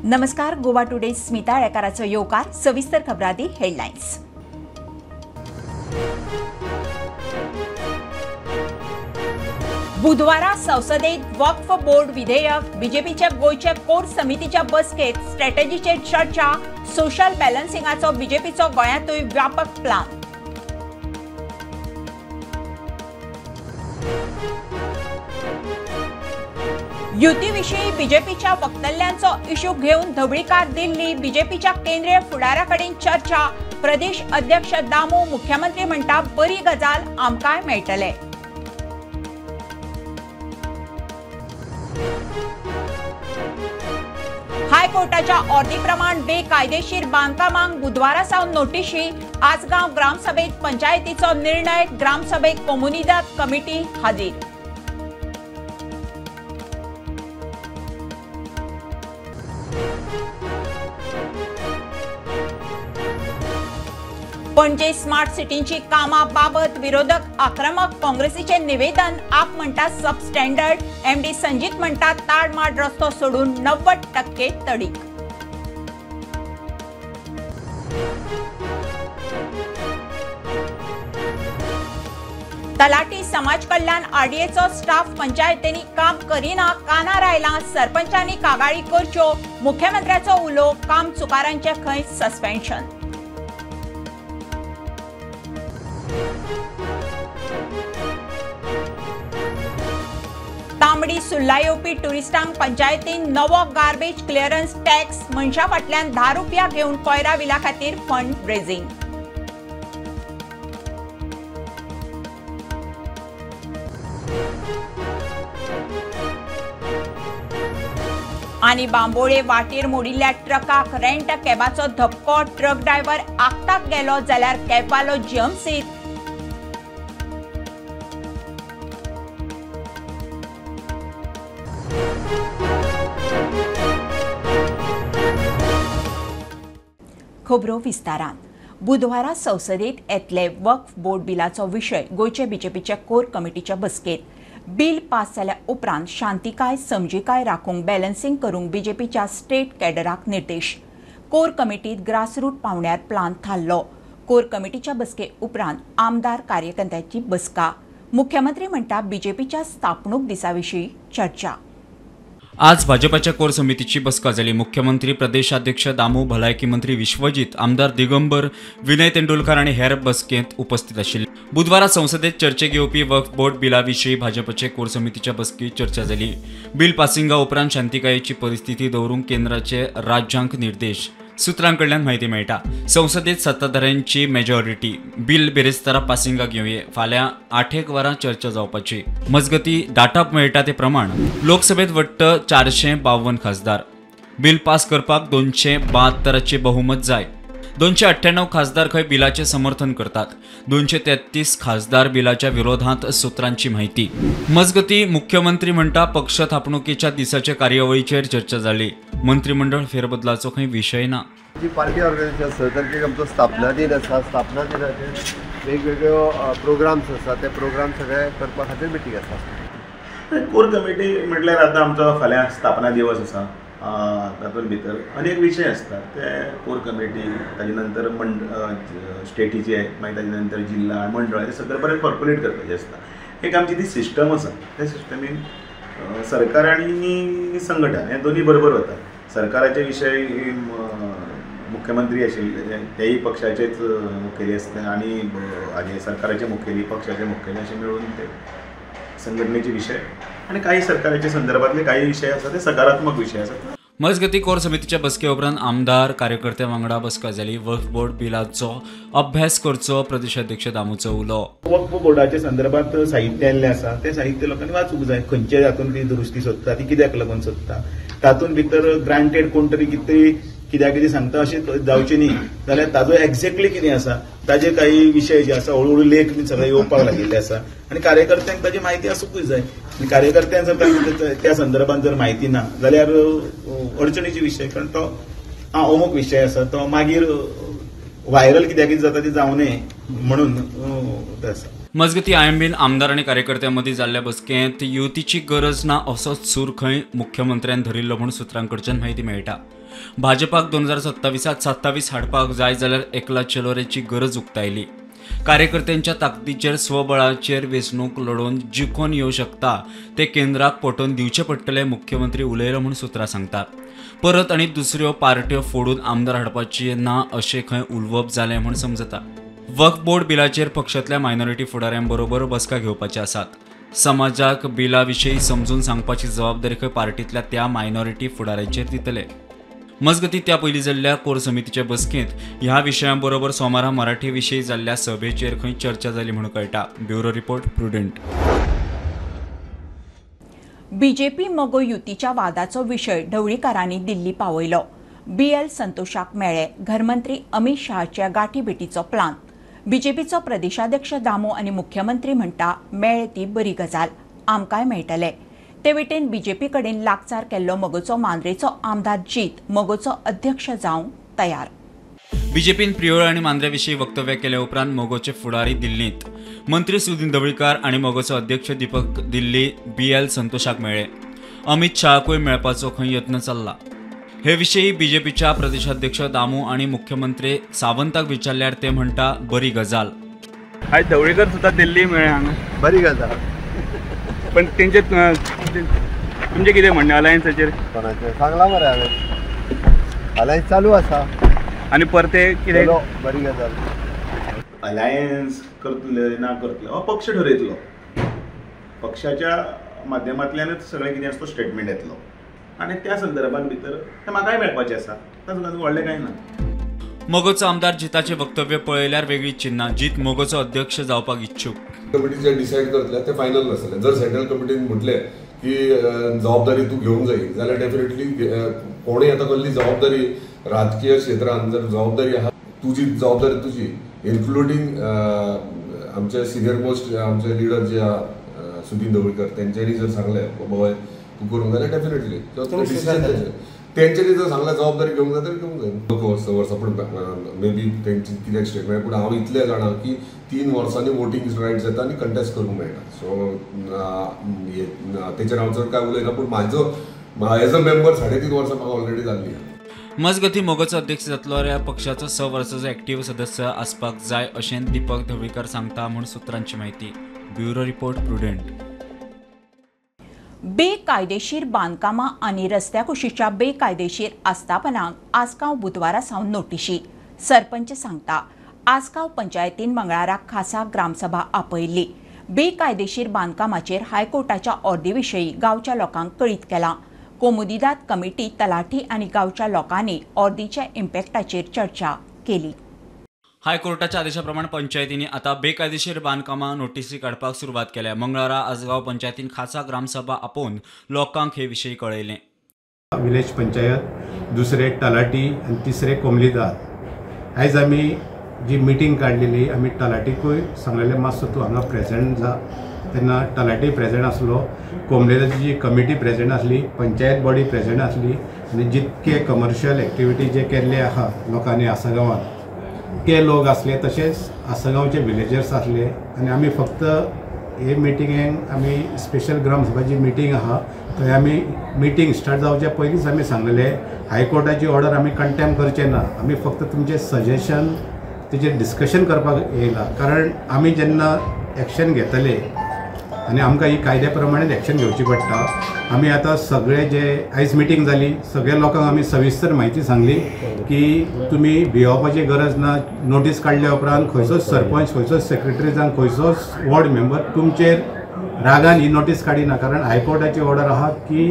नमस्कार. गोवा टुडे स्मिता येळकाराचो येवकार. सविस्तर खबरादी हेडलायन्स. बुधवारा संसदेत वक्फ बोर्ड विधेयक, बीजेपीच्या गोयच्या कोर समितीच्या बसकेत स्ट्रॅटेजीचेर चर्चा, सोशल बॅलन्सिंगाचो बीजेपीचो गोंयांतूय व्यापक प्लान. युतीविशीं बीजेपीच्या वक्तल्यांचो इश्यू घेवन धवळीकार दिल्ली. बीजेपीच्या केंद्रीय फुडाऱ्याकडेन चर्चा. प्रदेश अध्यक्ष दामू मुख्यमंत्री म्हणटा बरी गजाल, आमकांय मेळटले. हायकोर्टाच्या ऑर्दी प्रमाण बेकायदेशीर बांदकामांक बुधवारा सावन नोटीशी. आसगांव ग्रामसभेत पंचायतीचो निर्णय. ग्रामसभेक कोमुनिदाद कमिटी हाजीर. पणजे स्मार्ट सिटींची कामां बाबत विरोधक आक्रमक. काँग्रेसीचे निवेदन. आप म्हणटा सबस्टँडर्ड. एमडी संजीत म्हणटा ताडमाड रस्तो सोडून 90% तडीक. तलाटी समाज कल्याण आरडीएचो स्टाफ पंचायतींनी काम करिना. कानार आयला. सरपंचांनी कागाळी करच्यो. मुख्यमंत्र्याचो उलो. काम चुकारांचे खंय सस्पेन्शन. तांबडी सुर्ला येवपी टुरिस्टांक पंचायतीन नवो गार्बेज क्लिअरन्स टॅक्स. मनशा फाटल्यान 10 रुपया घेवन कोयरा विला खातीर फंड रेझिंग. आनी बांबोळे वाटेर मोडिल्ल्या ट्रकाक रेंट कॅबाचो धपको. ट्रक ड्रायव्हर आगताक गेलो जाल्यार कॅबवालो जीएमसीत. खबरो विस्तारान. बुधवारा संसदेत येतले वक्फ बोर्ड बिलाचो विशय गोयचे बीजेपीच्या कोर कमिटीच्या बसकेत. बिल पास जाल्या उपरांत शांतीकाय समजीकाय राखूंक बॅलन्सिंग करूंक बीजेपीच्या स्टेट कॅडराक निर्देश. कोर कमिटीत ग्रासरूट पावण्यार प्लान थारलो. कोर कमिटीच्या बसके उपरांत आमदार कार्यकर्त्यांची बसका. मुख्यमंत्री म्हणटा बीजेपीच्या स्थापणूक दिसाविशीं चर्चा. आज भाजपाच्या कोर समितीची बसका जाली. मुख्यमंत्री, प्रदेशाध्यक्ष दामू, भलायकी मंत्री विश्वजीत, आमदार दिगंबर, विनय तेंडुलकर आणि हेर बसकेत उपस्थित आशिल्ले. बुधवारा संसदेत चर्चेक येवपी वक्फ बोर्ड बिलाविशीं भाजपाचे कोर समितीच्या बसकेत चर्चा जाली. बिल पासिंगा उपरांत शांतीकायेची परिस्थिती दवरूंक केंद्राचे राज्यांक निर्देश. सुत्रांकडल्यान म्हायती मेळटा. संसदेत सत्ताधाऱ्यांची मेजॉरिटी. बिल बेरेस्तारा पासिंगाक येवये. फाल्यां 8 वरां चर्चा जावपाची. मजगती दाटप मेळटा ते प्रमाण लोकसभेत वट्ट 452 खासदार. बिल पास करपाक 272चे बहुमत जाय. 298 खासदार खंय बिलाचे समर्थन करतात. 233 खासदार बिलाच्या विरोधात सूत्रांची माहिती. मजगती मुख्यमंत्री म्हणटा पक्ष थापणुकीच्या दिसाचे कार्यावळीचेर चर्चा जाली. मंत्रिमंडळ फेरबदलाचो खंय विशय ना. जी पार्टी ऑर्गनायझेशन 6 तारखेक आमचो स्थापना दिन आसा. स्थापना दिनाचेर वेगवेगळ्यो प्रोग्राम्स आसा. ते प्रोग्राम सगळे करपा खातीर मिटींग आसा. कोर कमिटी म्हटल्यार आतां आमचो फाल्यां स्थापना दिवस आसा. तातूंत भितर अनेक विशय असतात. ते कोर कमिटी, ताजे नंतर स्टेटीचे, मागीर ताजे नंतर जिल्हा मंडळ, हे सगळें बरें पर्क्युलेट करपाचें आसता. एक आमची ती सिस्टम आसा. त्या सिस्टमीन सरकार आनी संघटन हे दोन्ही बरोबर वता. सरकाराचे विशय मुख्यमंत्री आशिल्ले तेही पक्षाचेच मुखेली आसता आनी हाजे सरकाराचे मुखेली, पक्षाचे मुखेली अशें मेळून ते संघटनेचे विषय आणि काही सरकाराच्या संदर्भातले काही विषय असतात ते सकारात्मक विषय असतात. मजगती कोर समितीच्या बसके उपरांत आमदार कार्यकर्त्यां वांगडा बसका जाली. वक्फ बोर्ड बिलाचो अभ्यास करचो प्रदेशाध्यक्ष दामूचो उलो. वक्फ बोर्डाच्या संदर्भात साहित्य आयिल्लें आसा. ते साहित्य लोकांनी वाचूंक जाय. खंयचे हातूंत ती दुरुस्ती सोदता, ती कित्याक लागून सोदता. तातूंत भितर ग्रांटेड कोण तरी कित्याक कितें सांगता अशें जावचें न्ही. जाल्यार ताजो एक्झॅक्टली कितें आसा, ताजे काही विशय जे आसा हळूहळू लेख बी सगळे येवपाक लागिल्ले आसा आनी कार्यकर्त्यांक ताजी म्हायती आसूंकूच जाय. कार्यकर्त्यांक जर त्या संदर्भात जर म्हायती ना जाल्यार अडचणीचे विशय. कारण तो अमूक विशय आसा तो मागीर व्हायरल कित्याक जाता ती जावं नये म्हणून आसा. मजगती आयएमबीन आमदार आणि कार्यकर्त्यांमध्ये जाल्ल्या बसकेंत युतीची गरज ना असोच सूर खंय मुख्यमंत्र्यान धरिल्लो म्हूण सुत्रांकडच्यान म्हायती मेळटा। भाजपाक 2027 27 हाडपाक जाय जाल्यार एकला चलोरेची गरज उक्तायली। कार्यकर्त्यांच्या ताकदीचेर स्वबळाचेर वेंचणूक लढोवन जिखून येवं शकता ते केंद्राक पटोवन दिवचे पडटले मुख्यमंत्री उलयलो म्हूण सुत्रां सांगतात। परत आनी दुसऱ्यो पार्ट्यो फोडून आमदार हाडपाची ना अशें खंय उलवप जालें म्हूण समजता। वक्फ बोर्ड बिलाचेर पक्षांतल्या मायनॉरिटी फुडाऱ्यांबरोबर बसका घेवपाचे आसात। समाजाक बिला विशीं समजून सांगपाची जबाबदारी खंय पार्टींतल्या त्या मायनॉरिटी फुडाऱ्यांचेर दितले। मजगती त्या पयलीं जाल्ल्या कोर समितीचे बसकेंत ह्या विशयांबरोबर सोमारा मराठी विशयी जाल्ल्या सभेचेर खंय चर्चा जाली म्हूण कळटा। Bureau report prudent. बीजेपी मगो युतीच्या वादाचो विशय ढवळीकारांनी दिल्ली पावयलो। BL संतोषाक मेळ्ळे घरमंत्री अमित शहाच्या गाठी भेटीचो प्लान। बीजेपीचो प्रदेशाध्यक्ष दामो आनी मुख्यमंत्री म्हणटा मेळ्ळे ती बरी गजाल, आमकांय मेळटले। ते वटेन बीजेपी कडेन लागचार केल्लो मगोचो मांद्रेचो आमदार जीत मगोचो अध्यक्ष जावंक तयार। बीजेपीन प्रियोळ आनी मांद्रे विशीं वक्तव्य केले उपरांत मोगोचे फुडारी दिल्लींत। मंत्री सुदीन ढवळीकार आनी मोगोचो अध्यक्ष दीपक दिल्ली BL संतोषाक मेळ्ळे। अमित शहाकूय मेळपाचो खंय यत्न चल्ला। हे विशयी बीजेपीच्या प्रदेशाध्यक्ष दामू आणि मुख्यमंत्री सावंताक विचारल्यार ते म्हणटा बरी गजाल। आज ढवळीकर सुद्धा दिल्ली मेळ्ळे हांगा बरी गजाल। पण तुमचे कितें म्हणणें अलायन्साचेर? कोणाचें सांगला मरे हांवें, अलायन्स चालू आसा आनी परते कितें बरी गजाल। अलायन्स करतले ना करतले हो पक्ष ठरयतलो। पक्षाच्या माध्यमांतल्यानच सगळें कितें आसा तो स्टेटमेंट येतलो आनी त्या संदर्भात भितर तें म्हाकाय मेळपाचें आसा, तातूंत व्हडलें कांय ना। मोगोचो आमदार जिताचे वक्तव्य पळयल्यार वेगळी चिन्ना। जीत मोगोचो अध्यक्ष जावपाक इच्छुक। कमिटी जे डिसायड करतले ते फायनल नसले। जर सेंट्रल कमिटीन म्हटले की जबाबदारी तू घेवंक जाय जाल्यार डेफिनेटली कोणेय आतां कसली जबाबदारी राजकीय क्षेत्रांत जर जबाबदारी आहा तुजी जबाबदारी तुजी इन्क्लुडींग आमचे सिनियर मोस्ट आमचे लिडर जे आहा सुदीन ढवळीकर तेंच्यांनी जर सांगले बाबा तू करूंक जाल्यार डेफिनेटली डिसिजन तेंच्यांनी जर सांगल्यार जबाबदारी घेवंक जाय तर घेवंक जाय। वर्सां पूण मे बी तेंची कितें स्टेटमेंट पूण हांव इतलें जाणा की 3 वर्सांनी वोटींग रायट्स येता आनी कंटेस्ट करूंक मेळटा। सो तेचेर हांव चड काय उलयना पूण म्हाजो एज अ मेंबर 3.5 वर्सां म्हाका ऑलरेडी जाल्ली। मजगती मोगोचो अध्यक्ष जातलो ह्या पक्षाचो 6 वर्साचो एक्टिव्ह सदस्य आसपाक जाय अशें दीपक ढवळीकर सांगता म्हूण सुत्रांची म्हायती। Bureau report prudent. बेकायदेशीर बांदकामां आनी रस्त्या कुशीच्या बेकायदेशीर आस्थापनांक आसगांव बुधवारा सावन नोटीशी। सरपंच सांगता आसगांव पंचायतीन मंगळारा खासा ग्रामसभा आपयल्ली। बेकायदेशीर बांदकामाचेर हायकोर्टाच्या ऑर्दी विशयी गांवच्या लोकांक कळीत केलां। कोमुदिदाद कमिटी तलाठी आनी गांवच्या लोकांनी ऑर्दीच्या इम्पॅक्टाचेर चर्चा केली। हायकोर्टाच्या आदेशाप्रमाणे पंचायतींनी आता बेकायदेशीर बांदकामां नोटीसी काडपाक सुरवात केल्या। मंगळारा आसगांव पंचायतीन खासा ग्रामसभा आपोवन लोकांक हे विशयी कळयलें। विलेज पंचायत, दुसरे तलाठी आनी तिसरे कोमलीदाद। आयज आमी जी मिटींग काडलेली आमी तलाटीकूय सांगलेलें मातसो तूं हांगा प्रेजेंट जा। तेन्ना तलाटी प्रेजेंट आसलो, कोमलीदाची जी कमिटी प्रेजेंट आसली, पंचायत बॉडी प्रेजेंट आसली आनी जितके कमर्शियल एक्टिविटी जे केल्ले आहा लोकांनी आसगांवांत ते लोक आसले, तशेंच आसगांवचे विलेजर्स आसले। आनी आमी फक्त हे मिटिंगेक आमी स्पेशल ग्रामसभाची मिटींग आहा थंय आमी मिटींग स्टार्ट जावचे पयलींच आमी सांगलेले हायकोर्टाची ऑर्डर आमी कंटेम करचे ना, आमी फक्त तुमचे सजेशन तेजेर डिस्कशन करपाक येयला। कारण आमी जेन्ना एक्शन घेतले आनी आमकां ही कायद्या प्रमाणे एक्शन घेवची पडटा। आमी आतां सगळे जे आयज मिटींग जाली सगळ्या लोकांक आमी सविस्तर म्हायती सांगली की तुमी भिवपाची गरज ना। नोटीस काडल्या उपरांत खंयचोच सरपंच, खंयचोच सेक्रेटरी जावन खंयचोच वॉर्ड मेंबर तुमचेर रागान ही नोटीस काडिना। कारण हायकोर्टाची ऑर्डर आहा की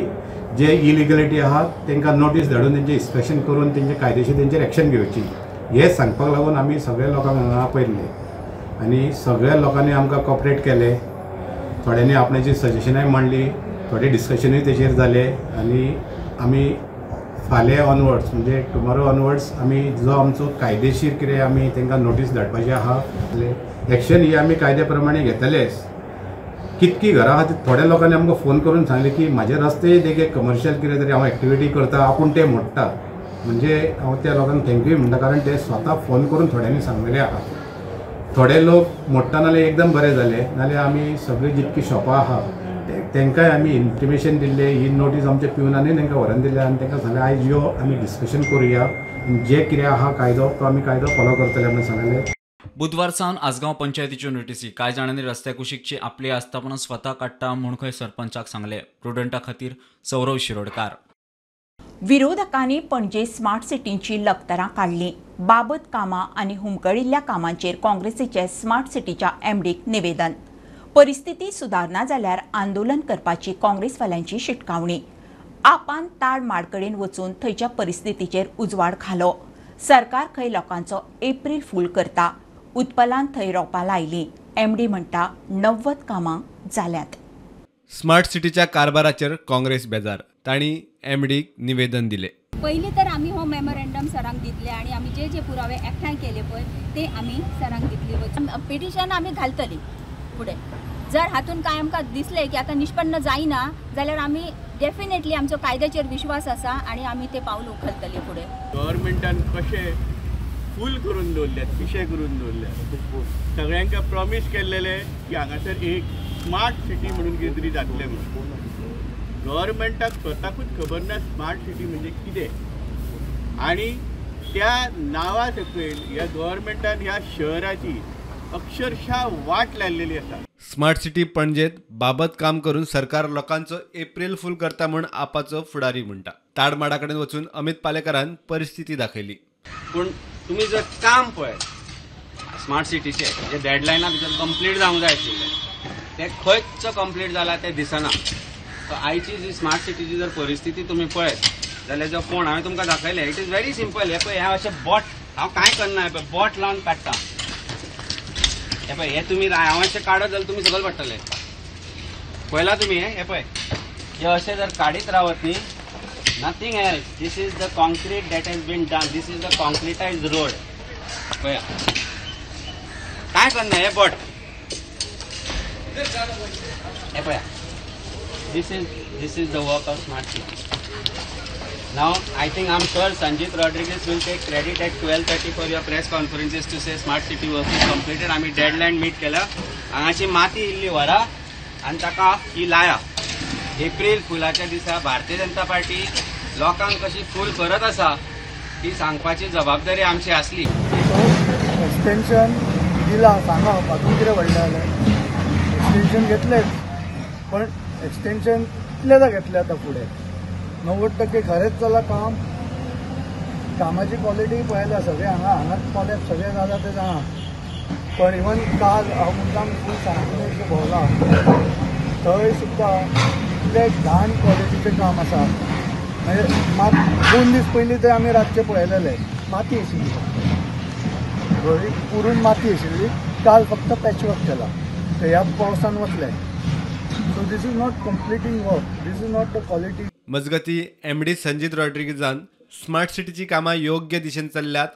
जे इलिगलिटी आहा तांकां नोटीस धाडून तेंचें इन्स्पेक्शन करून तेंचे कायदेशीर तेंचेर एक्शन घेवची हे सांगपाक लागून आमी सगळ्या लोकांक हांगा आपयल्ले आनी सगळ्या लोकांनी आमकां कॉपरेट केले। थोड्यांनी आपणाची सजेशनाय मांडली, थोडे डिस्कशनूय तेचेर जाले आनी आमी फाल्यां ऑनवर्ड्स म्हणजे टुमॉरो ऑनवर्ड्स आमी जो आमचो कायदेशीर कितें आमी तांकां नोटीस धाडपाचें आहा एक्शन ही आमी कायद्या प्रमाणे घेतलेच। कितकी घरां आहा थोड्या लोकांनी आमकां फोन करून सांगले की म्हाजे रस्ते देखीक कमर्शियल कितें तरी हांव एक्टिविटी करता आपूण ते मोडटा। म्हणजे हांव त्या लोकांक थँक्यू म्हणटा कारण ते स्वता फोन करून थोड्यांनी सांगलेले आहा। थोडे लोक मोडटा नाल्यार एकदम बरें जाले नाल्यार आमी सगळी जितकी शॉपां आहा तांकांय आमी इंटिमेशन दिल्ले ही नोटीस आमच्या पिवनांनी तांकां व्हरून दिल्या आनी तांकां सांगलें आयज यो आमी डिस्कशन करुया जे कितें आहा कायदो तो आमी कायदो फॉलो करतले म्हणून सांगलें. बुधवार सावन आसगांव पंचायतीच्यो नोटीसी कांय जाणांनी रस्त्या कुशीकची आपली आस्थापनां स्वता काडटा म्हूण खंय सरपंचाक सांगले. प्रुडंटा खातीर सौरव शिरोडकार. विरोधकांनी पणजे स्मार्ट सिटींची लक्तरां काढली. बाबत कामां आनी हुमकळिल्ल्या कामांचेर काँग्रेसीचे स्मार्ट सिटीच्या एमडीक निवेदन. परिस्थिती सुदारना जाल्यार आंदोलन करपाची काँग्रेसवाल्यांची शिटकावणी. आपान ताड माडकडेन वचून थंयच्या परिस्थितीचेर उजवाड घालो. सरकार खंय लोकांचो एप्रील फूल करता. उत्पलान थंय रोपां लायलीं. एमडी म्हणटा 90 कामां जाल्यात. स्मार्ट सिटीच्या कारभाराचेर काँग्रेस बेजार. तांणी एमडीक निवेदन दिले. पयलीं तर आमी हो मेमोरेंडम सरांक दितले आनी आमी जे जे पुरावे एकठांय केले पळय ते आमी सरांक दितली. पिटिशन आमी घालतली फुडें. जर हातून काय आमकां दिसलें की आतां निष्पन्न जायना जाल्यार आमी डेफिनेटली आमचो कायद्याचेर विश्वास आसा आनी आमी ते पावल उखलतली फुडें. गव्हर्मेंटान कशें फूल करून दवरल्यात पिशे करून दवरल्यात. सगळ्यांका प्रॉमिस केल्लेले की हांगासर एक स्मार्ट सिटी म्हणून कितें तरी जातलें म्हणून. गव्हर्मेंटाक स्वताकूच खबर ना स्मार्ट सिटी म्हणजे कितें आनी त्या नांवा सकयल ह्या गव्हर्मेंटान ह्या शहराची अक्षरशः वाट लायलेली आसा. स्मार्ट सिटी पणजेत बाबत काम करून सरकार लोकांचो एप्रील फूल करता म्हूण आपाचो फुडारी म्हणटा. ताडमाडा कडेन वचून अमित पालेकरान परिस्थिती दाखयली. पूण तुमी जर काम पळय स्मार्ट सिटीचे जे डेडलायना भितर कंप्लीट जावंक जाय आशिल्लें ते खंयच कंप्लीट जाला तें दिसना. आयची जी स्मार्ट सिटीची जर परिस्थिती तुमी पळयत जाल्यार जो फोन हांवें तुमकां दाखयले इट इज व्हेरी सिंपल. हे पळय हांव अशें बोट हांव कांय करना. हे पळय बोट लावन काडटा. हे पळय हे तुमी हांव अशें काडत जाल्यार तुमी सकयल पडटले. पळयला तुमी हे पळय हे अशें जर काडीत रावत न्ही nothing else. This is the concrete that has been done. This is the concretised road. पळया काय करना हे बोट हे पळया. This is the work of Smart City. Now, I think I'm sure Sanjit Rodriguez will take credit at 12:30 for your press conferences to say Smart City work is completed. आम्ही deadline meet केला. हांगाची माती इल्ली व्हरा आनी ताका ही लाया. एप्रील फुलाच्या दिसा भारतीय जनता पार्टी लोकांक कशी फूल करत आसा ती सांगपाची जबाबदारी आमची असली. एक्सटेंशन दिला सांगा बाकी कितें व्हडलें जालें. एक्सटेंशन घेतलेच पण एक्सटेंशन कितलेदा घेतले आता पुढे. 90% खरेंच जालां काम. कामाची क्वॉलिटी पळयल्या सगळे हांगाच कॉलेज सगळे जाता ते जाणा. पण इवन काल हांव मुद्दाम फूल सांगले भोंवला थंय सुद्दां इतले घाण क्वॉलिटीचें काम आसा. म्हणजे 2 दीस पयलीं ते आमी रातचे पळयलेले माती आशिल्ली. पुरून माती आशिल्ली. काल फक्त पॅचवर्क केला. ते ह्या पावसान वतले. So this is not completing work. This is not the quality. मजगती एमडी संजीत रॉड्रिगीजान स्मार्ट सिटीची कामां योग्य दिशेन चल्ल्यात.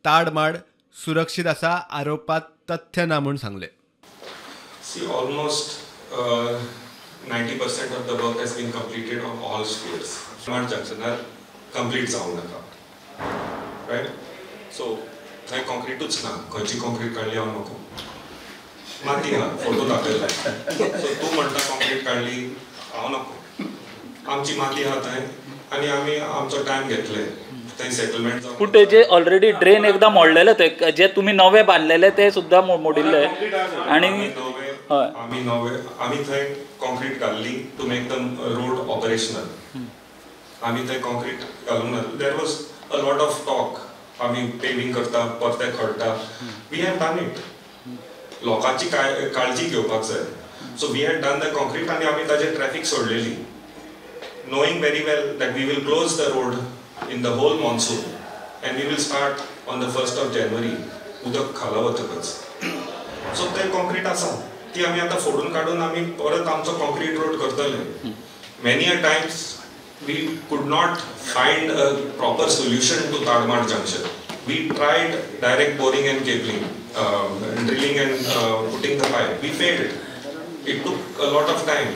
ताडमाड सुरक्षीत आसा आरोपात तथ्य ना म्हूण सांगले. See, almost 90% of the work has been completed on all spheres. Smart Junction complete जावंक नाका. Right? So थंय कॉन्क्रीटूच ना. खंयची कॉन्क्रीट काडली हांव नको. माती हा फोटो दाखयला. सो तूं म्हणटा कॉन्क्रीट काडली हांव नको. आमची माती हा थंय आनी आमी आमचो टायम घेतले थंय सेटलमेंट. पूण तेजे ऑलरेडी ड्रेन एकदा मोडलेले ते जे तुमी नवे बांदलेले ते सुद्दां मोडिल्ले आनी आमी थंय कॉन्क्रीट घाल्ली to make the road operational. आमी थंय कॉन्क्रीट घालूंक ना. There was a lot of talk. आमी पेविंग करता परते खडटा. We have done it. लोकांची काळजी घेवपाक जाय. So we had done the concrete आनी आमी ताजेर ट्रॅफिक सोडलेली knowing very well that we will close the road in the whole monsoon and we will start on the 1st of January. उदक खाला वतकच. सो ते कॉन्क्रीट आसा ती आमी आतां फोडून काडून आमी परत आमचो कॉन्क्रीट रोड करतले. Many a times we could not find a proper solution to Tadmad junction. We tried direct boring and cabling, drilling and putting the pipe. We failed. It took a lot of time.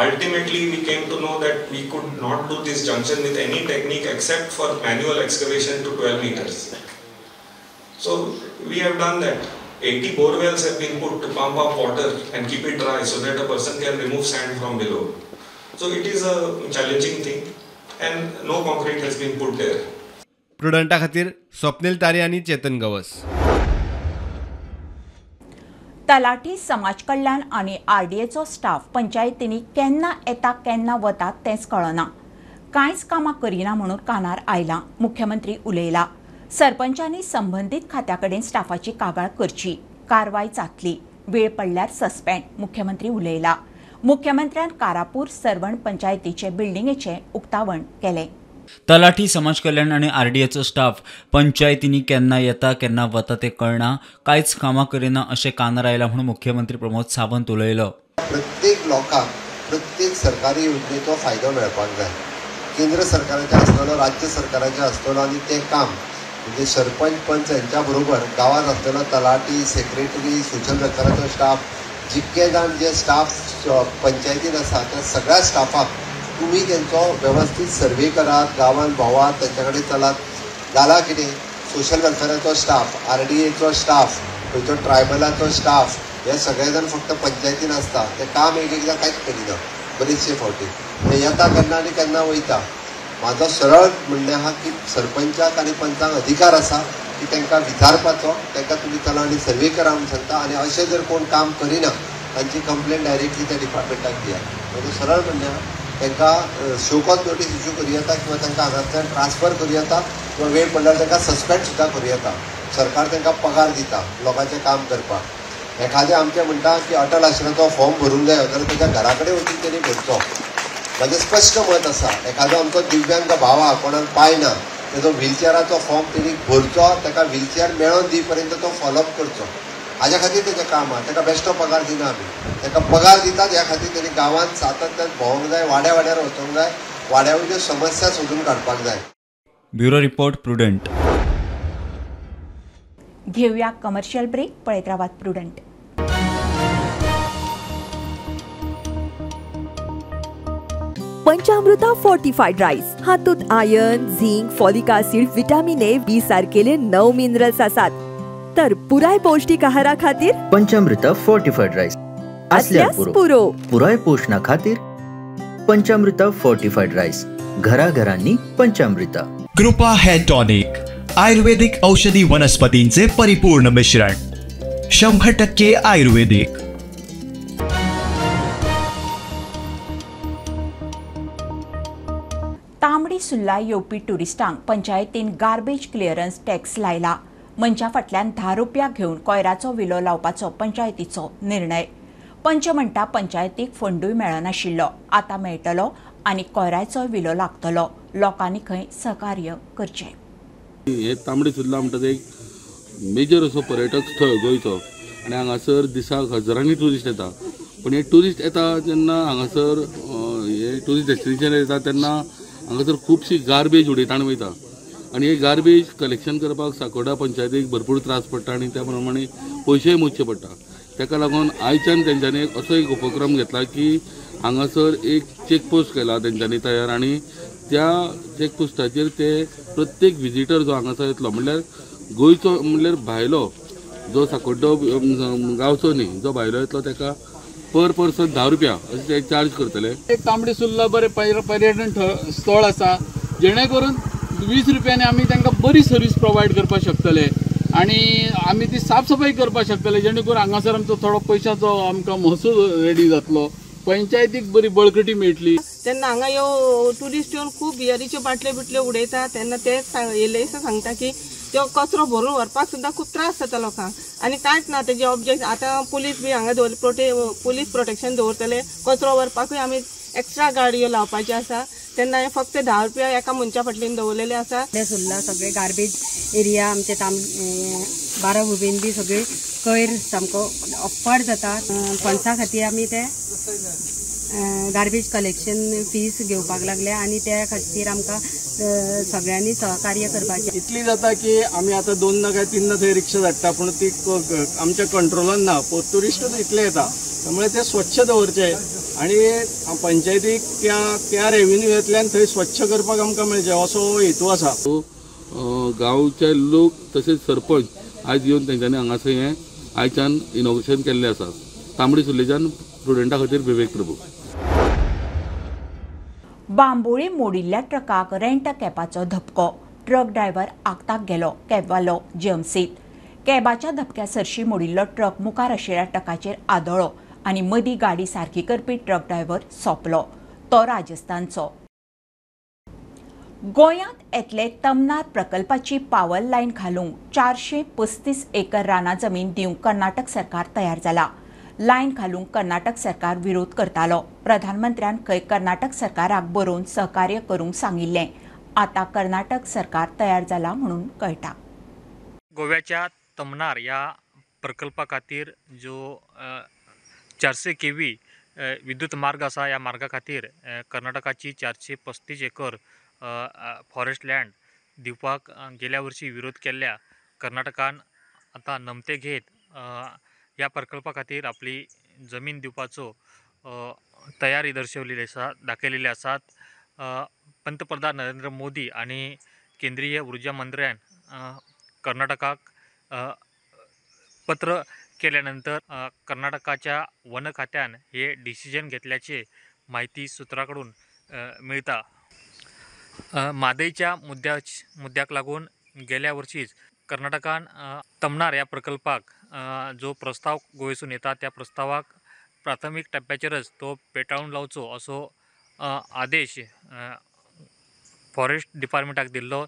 Ultimately, we came to know that we could not do this junction with any technique except for manual excavation to 12 meters. So we have done that. 80 bore wells have been put to pump up water and keep it dry so that a person can remove sand from below. So it is a challenging thing and no concrete has been put there. प्रुडंटा खातीर स्वप्नील तारी आणि चेतन गवस. तलाठी, समाज कल्याण आणि आरडीएचो staff पंचायतींनी केन्ना येता केन्ना वतात तेंच कळना. कांयच कामां करिना म्हणून कानार आयला. मुख्यमंत्री उलयला. सरपंचांनी संबंधीत खात्याकडेन स्टाफाची कागाळ करची. कारवाय जातली. वेळ पडल्यार सस्पेंड. मुख्यमंत्री उलयला. मुख्यमंत्र्यान कारापूर सरवण पंचायतीचे बिल्डिंगेचे उक्तावण केले. तलाठी, समाज कल्याण आणि आरडीएचो स्टाफ पंचायतींनी केन्ना येता केन्ना वता ते कळना. कांयच कामां करिना अशें कानार आयला म्हणून मुख्यमंत्री प्रमोद सावंत उलयलो. प्रत्येक लोकांक प्रत्येक सरकारी योजनेचो फायदो मेळपाक जाय. केंद्र सरकाराचे आसतलो, राज्य सरकाराचे आसतलो आणि ते काम म्हणजे सरपंच पंच यांच्या बरोबर गावात असलेला तलाठी, सेक्रेटरी, सूचन वेल्फेअराचो स्टाफ, जितके जाण जे स्टाफ पंचायतीन आसा त्या सगळ्या स्टाफाक तुम्ही त्यांचो व्यवस्थित सर्वे करात, गावात भोवात, त्यांच्या कडेन चलात. जाला कितें सोशल वेल्फेअराचो स्टाफ, आरडीएचो स्टाफ, खंयचो ट्रायबलाचो स्टाफ, हे सगळे जाण फक्त पंचायतीन आसता. ते काम एकदां कांयच करिना. बरेचशे फावटी ते येता केन्ना आनी केन्ना वयता. म्हाजो सरळ म्हणणें आहा की सरपंचाक आनी पंचाक अधिकार आसा की तांकां विचारपाचो, तांकां तुमी चला आनी सर्वे करा म्हणून सांगता. आनी अशें जर कोण काम करिना तांची कंप्लेंट डायरेक्टली त्या डिपार्टमेंटाक दिया. म्हजो सरळ म्हणणें आहा तांकां शोकॉज नोटीस इश्यू करूं येता किंवा तांकां हांगांतल्यान ट्रान्सफर करूं येता किंवा वेळ पडल्यार तांकां सस्पेंड सुद्दां करूं येता. सरकार तांकां पगार दिता लोकांचें काम करपाक. एखादें आमचें म्हणटा की अटल आश्रमाचो फॉर्म भरूंक जाय जाल्यार ताच्या घरा कडेन वचून तेणी भरचो. म्हजें स्पश्ट मत आसा. एखादो आमचो दिव्यांग भाव आहा, कोणाक पांय ना, तेजो व्हिलचॅराचो फॉर्म तेणी भरचो, ताका व्हिलचॅर मेळोन दी पर्यंत तो फॉलोअप करचो. हाज्या खातीर तेजें काम आहा. ताका बेश्टो पगार दिना आमी. ताका पगार दितात ह्या खातीर तेणी गांवांत सातत्यान भोंवंक जाय, वाड्या वाड्यार वचूंक जाय, वाड्या वयल्यो समस्या सोदून काडपाक जाय. Bureau report Prudent. घेऊया कमर्शियल ब्रेक. पळयत रावात प्रुडंट. पंचामृता फोर्टिफाईड राईस हातूंत iron, zinc, folic acid, vitamin A, B सारकेले 9 मिनरल्स आसात. तर पुराय पौष्टिक आहारा खातीर पंचामृता फोर्टिफाईड राईस असल्यार पुरो. पुराय पोषणा खातीर पंचामृता फोर्टिफाईड राईस. घराघरांनी पंचामृता. कृपा हेअर टॉनिक, आयुर्वेदिक औषधी वनस्पतींचे परिपूर्ण मिश्रण, 100% आयुर्वेदिक. तांबडी सुर्ला येवपी टुरिस्टांक पंचायतीन गार्बेज क्लियरन्स टॅक्स लायला. मनशा फाटल्यान 10 रुपया घेवन कोयराचो विलो लावपाचो पंचायतीचो निर्णय. पंच म्हणटा पंचायतीक फंडूय मेळनाशिल्लो, आतां मेळटलो आनी कोयराचो विलो लागतलो. लोकांनी खंय सहकार्य करचें. हे तांबडी सुर्ला म्हणटा ते एक मेजर असो पर्यटक स्थळ गोंयचो आनी हांगासर दिसाक हजारांनी ट्युरिस्ट येता. पण हे ट्युरिस्ट येता जेन्ना हांगासर हे ट्युरिस्ट डेस्टिनेशन येता तेन्ना हांगासर खुबशी गार्बेज उडयताना वयता आनी हे गार्बेज कलेक्शन करपाक साकोडा पंचायतीक भरपूर त्रास पडटा आनी त्या प्रमाणे पयशेय मोजचे पडटा. ताका लागून आयच्यान तेंच्यांनी असो एक उपक्रम घेतला की हांगासर एक चेकपोस्ट केला तेंच्यांनी तयार आनी त्या चेकपोस्टाचेर ते प्रत्येक विजिटर जो हांगासर येतलो म्हणल्यार गोंयचो म्हणल्यार भायलो जो साकोड्डो गांवचो न्ही, जो भायलो येतलो ताका पर पर्सन 10 रुपया अशें ते चार्ज करतले. एक तांबडी सुर्ला बरें पर्यटन स्थळ आसा जेणे करून 20 रुपयांनी आमी तांकां बरी सर्वीस प्रोवायड करपाक शकतले आनी आमी ती साफ सफाई करपाक शकतले जेणे करून हांगासर आमचो थोडो पयशांचो आमकां महसूल रेडी जातलो. पंचायतीक बरी बळकटी मेळटली. तेन्ना हांगा ह्यो ट्युरिस्ट येवन खूब बियरीच्यो बाटल्यो बिटल्यो उडयता तेन्ना ते येयले सांगता की तो कचरो भरून व्हरपाक सुद्दां खूब त्रास जाता लोकांक आनी कांयच ना तेजे ऑब्जेक्ट. आतां पुलीस बी हांगा पुलीस प्रोटेक्शन दवरतले. कचरो व्हरपाकूय आमी एक्स्ट्रा गाडयो लावपाच्यो आसा तेन्ना हे फक्त 10 रुपया एका मनशा फाटल्यान दवरलेले आसा. सुर्ला सगळे गार्बेज एरिया आमचे 12 हुबेन बी सगळे कोयर सामको अप्पाड जाता. फंड्सा खातीर आमी ते गार्बेज कलेक्शन फीस घेवपाक लागले आनी त्या खातीर आमकां सगळ्यांनी सहकार्य करपाचें. इतली जाता की आमी आतां 2 काय 3 थंय रिक्षा धाडटा पूण ती आमच्या कंट्रोलान ना. ट्युरिस्टूच इतले येता त्यामुळे ते स्वच्छ दवरचे आनी पंचायतीक त्या रेव्हेन्यूंतल्यान थंय स्वच्छ करपाक आमकां मेळचें असो हेतू आसा. गांवचे लोक तसेच सरपंच आज येवन तेंच्यांनी हांगासर हें आयच्यान इनॉग्रेशन केल्लें आसा. तांबडी सुर्लेच्यान स्टुडंटां खातीर विवेक प्रभू. बांबोळी मोडिल्ल्या ट्रकाक रेंट कॅबाचो धपको. ट्रक ड्रायव्हर आगताक गेलो, कॅबवालो जमसीत. कॅबाच्या धपक्या सरशी मोडिल्लो ट्रक मुखार आशिल्ल्या ट्रकाचेर आदळ्ळो आनी मदीं गाडी सारकी करपी ट्रक ड्रायव्हर सोंपलो. तो राजस्थानचो. गोंयांत येतले तमनार प्रकल्पाची पावर लायन घालूंक 435 एकर रानां जमीन दिवंक कर्नाटक सरकार तयार जाला. लायन घालूंक कर्नाटक सरकार विरोध करतालो. प्रधानमंत्र्यान खंय कर्नाटक सरकाराक बरोवन सहकार्य करूंक सांगिल्लें. आतां कर्नाटक सरकार तयार जाला म्हणून कळटा. गोव्याच्या तमनार या प्रकल्पा खातीर जो 400 kV विद्युत मार्ग आसा, ह्या मार्गा खातीर कर्नाटकाची 435 एकर फॉरेस्ट लँड दिवपाक गेल्या वर्षी विरोध केल्ल्या कर्नाटकान आतां नमते घेत ह्या प्रकल्पा खातीर आपली जमीन दिवपाचो तयारी दाखयलेली आसात. पंतप्रधान नरेंद्र मोदी आणि केंद्रीय उर्जा मंत्र्यान कर्नाटकाक पत्र केल्यानंतर कर्नाटकाच्या वन खात्यान हे डिसिजन घेतल्याचे माहिती सुत्राकडून मिळता. म्हादईच्या मुद्द्याक लागून गेल्या वर्षीच कर्नाटकान तमनार ह्या प्रकल्पाक जो प्रस्ताव गोंयसून येता त्या प्रस्तावाक प्राथमीक टप्प्याचेरच तो पेटाळून लावचो असो आदेश फॉरेस्ट डिपार्टमेंटाक दिल्लो.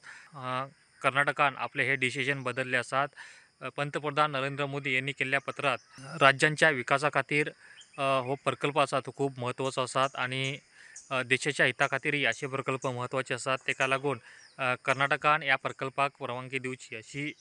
कर्नाटकान आपले हे डिसिजन बदलले आसात. पंतप्रधान नरेंद्र मोदी यांनी केल्ल्या पत्रात राज्यांच्या विकासा खातीर हो प्रकल्प आसा तो खूब म्हत्वाचो आसात आणि देशाच्या हिता खातीरय असे प्रकल्प म्हत्वाचे आसात. तेका लागून कर्नाटकान ह्या प्रकल्पाक परवानगी दिवची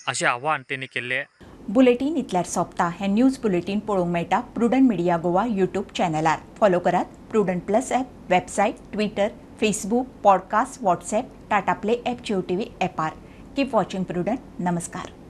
अशें आव्हान त्यांनी केले. बुलेटिन इतल्यार सोंपता. हे न्यूज बुलेटिन पळोवंक मेळटा प्रुडंट मिडिया गोवा यूट्यूब चॅनलार. फॉलो करात Prudent plus app, website, Twitter, Facebook, podcast, WhatsApp, Tata play app, Jio TV ॲपार. Keep watching Prudent. नमस्कार.